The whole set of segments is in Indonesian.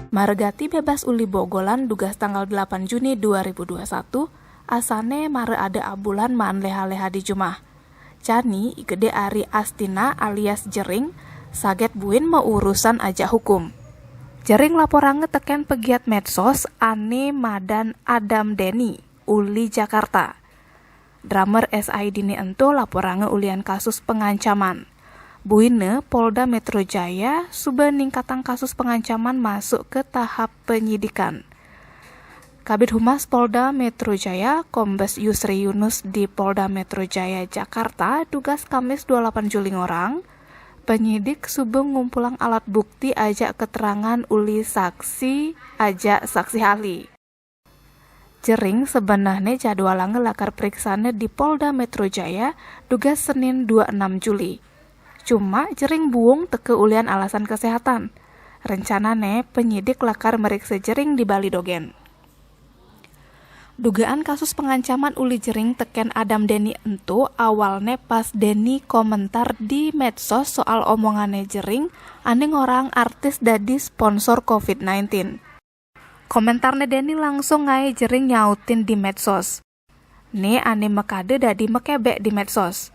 Margati bebas uli bogolan dugas tanggal 8 Juni 2021, asane mare ada abulan maan leha-leha di Jumah. Cani gede Ari Astina alias Jering, saget buin mau urusan aja hukum. Jering laporange teken pegiat medsos Ane Madan Adam Deni, uli Jakarta. Drummer SID ni ento laporange ulian kasus pengancaman. Buine Polda Metro Jaya sudah ningkatan kasus pengancaman masuk ke tahap penyidikan. Kabid Humas Polda Metro Jaya Kombes Yusri Yunus di Polda Metro Jaya Jakarta tugas Kamis 28 Juli ngorang, penyidik subeng ngumpulang alat bukti ajak keterangan uli saksi ajak saksi ahli. Jering sebenarnya jadwalange lakar periksane di Polda Metro Jaya tugas Senin 26 Juli. Cuma Jering buung teke ulian alasan kesehatan. Rencanane penyidik lakar meriksa Jering di Bali Dogen. Dugaan kasus pengancaman uli Jering teken Adam Deni ento awalnya pas Deni komentar di medsos soal omongane Jering ane orang artis dadi sponsor COVID-19. Komentarnya Deni langsung ngai Jering nyautin di medsos. Ne ane mekade dadi mekebek di medsos.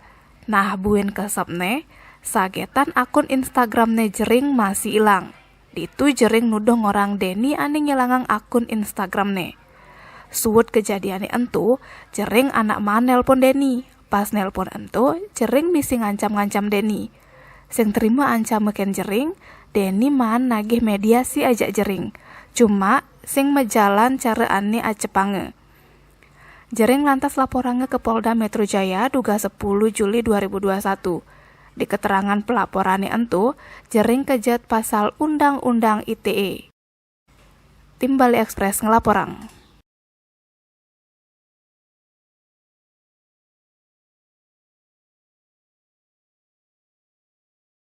Nah buin kesepne, sagetan akun Instagramnya Jering masih hilang. Ditu Jering nuduh orang Deni ane ngilangang akun Instagramnya. Suwut kejadiannya entu, Jering anak man nelpon Deni. Pas nelpon entu, Jering misi ngancam-ngancam Deni. Sing terima ancam meken Jering, Deni man nagih mediasi ajak Jering. Cuma sing mejalan cara ane acepange. Jering lantas laporange ke Polda Metro Jaya duga 10 Juli 2021. Di keterangan pelaporannya entu, Jering kejet pasal Undang-Undang ITE. Tim Bali Express ngelaporang.